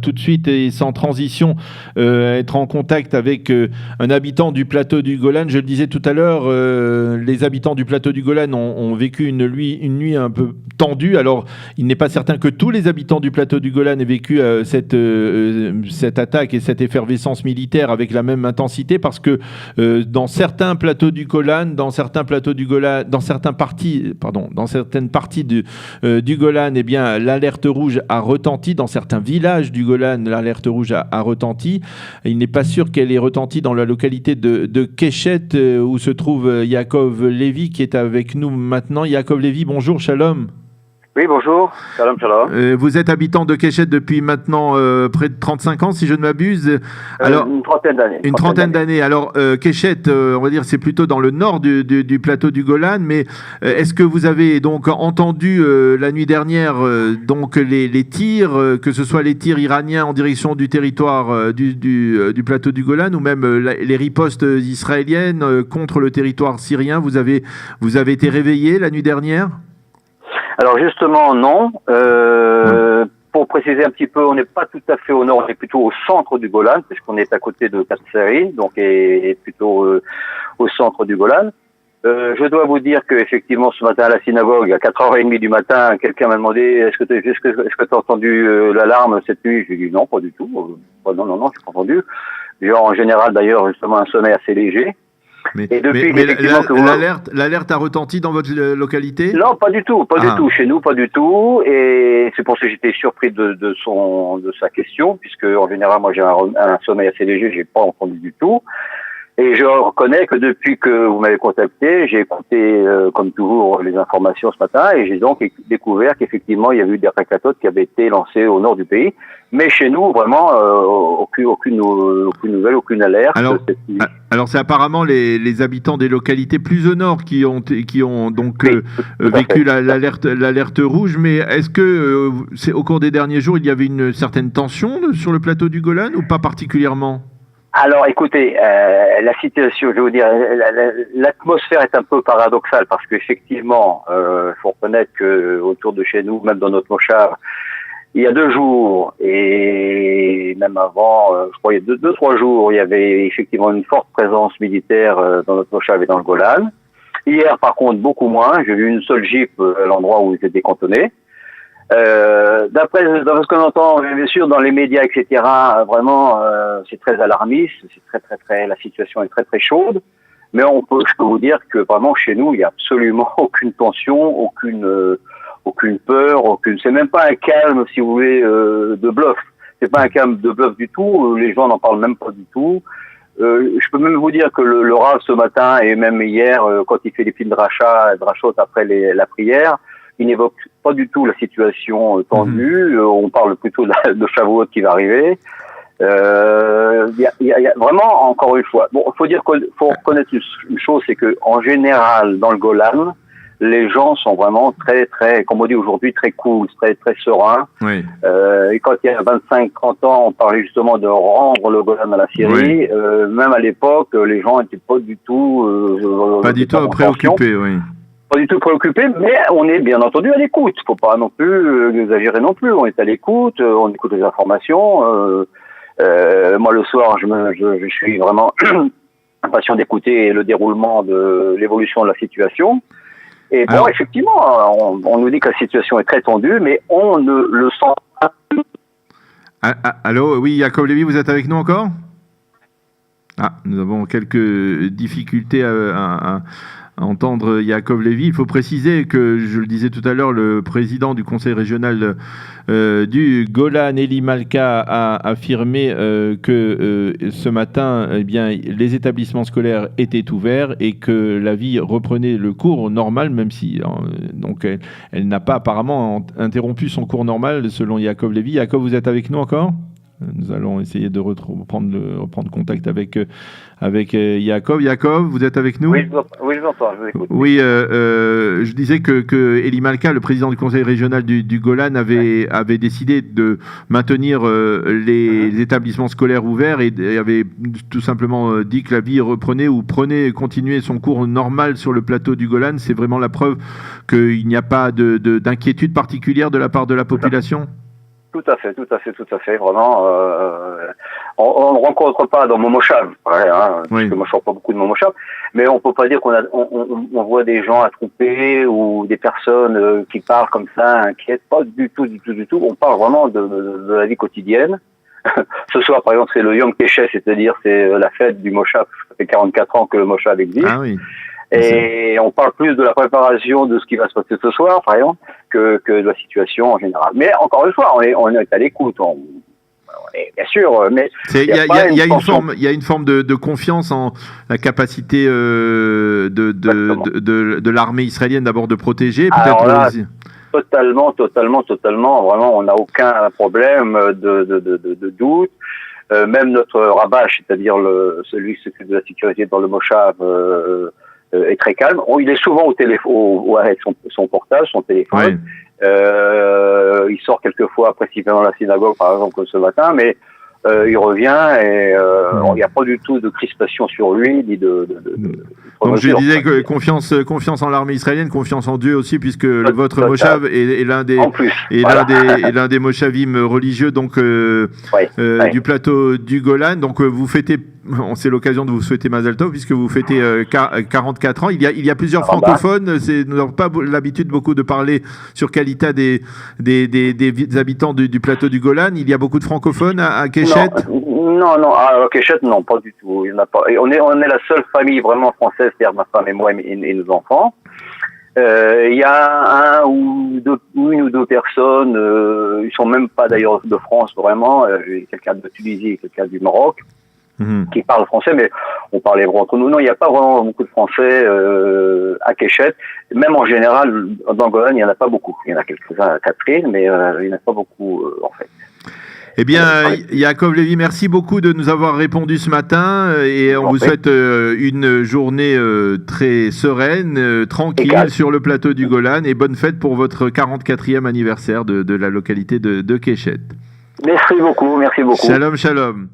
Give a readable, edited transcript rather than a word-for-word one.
tout de suite et sans transition être en contact avec un habitant du plateau du Golan. Je le disais tout à l'heure, les habitants du plateau du Golan ont vécu une nuit un peu tendue. Alors, il n'est pas certain que tous les habitants du plateau du Golan aient vécu cette attaque et cette effervescence militaire avec la même intensité, parce que dans certains plateaux du Golan, dans certaines parties du Golan, eh bien, l'alerte rouge a retenti. Dans certains villages du Golan, l'alerte rouge a retenti. Il n'est pas sûr qu'elle ait retenti dans la localité de Keshet, où se trouve Yaakov Lévi, qui est avec nous maintenant. Yaakov Lévi, bonjour, shalom. Oui, bonjour. Shalom, shalom. Vous êtes habitant de Keshet depuis maintenant près de 35 ans, si je ne m'abuse. Alors, une trentaine d'années. Une trentaine d'années. Alors, Keshet, on va dire, c'est plutôt dans le nord du plateau du Golan, mais est-ce que vous avez donc entendu la nuit dernière donc les tirs, que ce soit les tirs iraniens en direction du territoire du plateau du Golan, ou même les ripostes israéliennes contre le territoire syrien? Vous avez été réveillé la nuit dernière? Alors justement, non. Pour préciser un petit peu, on n'est pas tout à fait au nord, on est plutôt au centre du Golan, puisqu'on est à côté de Katseri, donc et plutôt au centre du Golan. Je dois vous dire que effectivement, ce matin à la synagogue, à 4h30 du matin, quelqu'un m'a demandé est-ce que tu as entendu l'alarme cette nuit? J'ai dit non, pas du tout. Non, j'ai pas entendu. J'ai en général d'ailleurs justement un sommeil assez léger. Mais l'alerte a retenti dans votre localité? Non, pas du tout, pas du tout. Chez nous, pas du tout. Et c'est pour ça que j'étais surpris de sa question, puisque en général, moi, j'ai un sommeil assez léger, j'ai pas entendu du tout. Et je reconnais que depuis que vous m'avez contacté, j'ai écouté, comme toujours, les informations ce matin, et j'ai donc découvert qu'effectivement, il y avait eu des raquettes qui avaient été lancées au nord du pays. Mais chez nous, vraiment, aucune nouvelle, aucune alerte. Alors c'est apparemment les habitants des localités plus au nord qui ont donc vécu l'alerte rouge. Mais est-ce que au cours des derniers jours, il y avait une certaine tension sur le plateau du Golan, ou pas particulièrement? Alors, écoutez, la situation, je vais vous dire, l'atmosphère est un peu paradoxale, parce qu'effectivement, faut reconnaître que autour de chez nous, même dans notre moshav, il y a 2 jours, et même avant, je crois il y a 2-3 jours, il y avait effectivement une forte présence militaire dans notre moshav et dans le Golan. Hier, par contre, beaucoup moins. J'ai vu une seule jeep à l'endroit où ils étaient cantonnés. D'après ce qu'on entend, bien sûr, dans les médias, etc., vraiment, c'est très alarmiste, c'est très, la situation est très, très chaude. Mais je peux vous dire que vraiment, chez nous, il y a absolument aucune tension, aucune peur, c'est même pas un calme, si vous voulez, de bluff. C'est pas un calme de bluff du tout. Les gens n'en parlent même pas du tout. Je peux même vous dire que le Rav ce matin et même hier, quand il fait les films de drachot après la prière, il n'évoque pas du tout la situation tendue. On parle plutôt de Shavuot qui va arriver. Il y a vraiment, encore une fois, bon, faut reconnaître une chose, c'est que en général dans le Golan, les gens sont vraiment très, comme on dit aujourd'hui, très cool, très sereins. Oui. Et quand il y a 25-30 ans, on parlait justement de rendre le Golan à la Syrie. Oui. Même à l'époque, les gens n'étaient pas du tout préoccupés, oui. Pas du tout préoccupés, mais on est bien entendu à l'écoute. Faut pas non plus exagérer non plus. On est à l'écoute, on écoute les informations. Moi, le soir, je suis vraiment impatient d'écouter le déroulement de l'évolution de la situation. Et bon, alors, effectivement, on nous dit que la situation est très tendue, mais on ne le sent pas. Allô, oui, Yaakov Lévi, vous êtes avec nous encore? Nous avons quelques difficultés à entendre Yaakov Lévi. Il faut préciser que, je le disais tout à l'heure, le président du conseil régional du Golan, Eli Malka, a affirmé que ce matin, eh bien, les établissements scolaires étaient ouverts et que la vie reprenait le cours normal, même si donc elle n'a pas apparemment interrompu son cours normal, selon Yaakov Lévi. Yaakov, vous êtes avec nous encore? Nous allons essayer de reprendre contact avec Yaakov. Yaakov, vous êtes avec nous? Oui, je vous entends, je vous écoute. Oui, je disais que Eli Malka, le président du conseil régional du Golan, avait décidé de maintenir les établissements scolaires ouverts et avait tout simplement dit que la vie reprenait ou continuait son cours normal sur le plateau du Golan. C'est vraiment la preuve qu'il n'y a pas d'inquiétude particulière de la part de la population? Tout à fait, tout à fait, tout à fait. Vraiment, on ne rencontre pas dans Momochav, parce que moi je ne sors pas beaucoup de Momochav, mais on peut pas dire on voit des gens attroupés ou des personnes qui parlent comme ça, inquiètes, pas du tout. On parle vraiment de la vie quotidienne. Ce soir, par exemple, c'est le Yom Keshet, c'est-à-dire c'est la fête du Moshav. Ça fait 44 ans que le Moshav existe. Ah oui. Et on parle plus de la préparation de ce qui va se passer ce soir, par exemple, que de la situation en général. Mais encore une fois, on est à l'écoute. On est bien sûr, mais il y a une forme de confiance en la capacité de l'armée israélienne d'abord de protéger, peut-être. Là, totalement. Vraiment, on n'a aucun problème de doute. Même notre rabbach, c'est-à-dire celui qui s'occupe de la sécurité dans le Moshav, est très calme. Il est souvent au téléphone, avec son portable, son téléphone. Il sort quelquefois après s'il va dans la synagogue, par exemple, ce matin, mais il revient et il n'y a pas du tout de crispation sur lui, ni donc je disais que confiance en l'armée israélienne, confiance en Dieu aussi, puisque votre Moshav est l'un des Moshavim religieux donc du plateau du Golan. Donc vous fêtez, c'est l'occasion de vous souhaiter Mazel Tov puisque vous fêtez 44 ans. Il y a plusieurs francophones. Nous n'avons pas l'habitude beaucoup de parler sur qualité des habitants du plateau du Golan. Il y a beaucoup de francophones à Keshet. Non, à Keshet, non, pas du tout. Il y en a pas. On est la seule famille vraiment française, c'est-à-dire ma femme et moi et nos enfants. Il y a une ou deux personnes, ils sont même pas d'ailleurs de France vraiment, quelqu'un de Tunisie et quelqu'un du Maroc, qui parlent français, mais on parle hébreu entre nous. Non, il n'y a pas vraiment beaucoup de Français à Keshet. Même en général, dans Golan, il n'y en a pas beaucoup. Il y en a quelques-uns à Catherine, mais il n'y en a pas beaucoup en fait. Eh bien, Yaakov Lévi, merci beaucoup de nous avoir répondu ce matin et on vous souhaite une journée très sereine, tranquille sur le plateau du Golan et bonne fête pour votre 44e anniversaire de la localité de Keshet. Merci beaucoup. Shalom, shalom.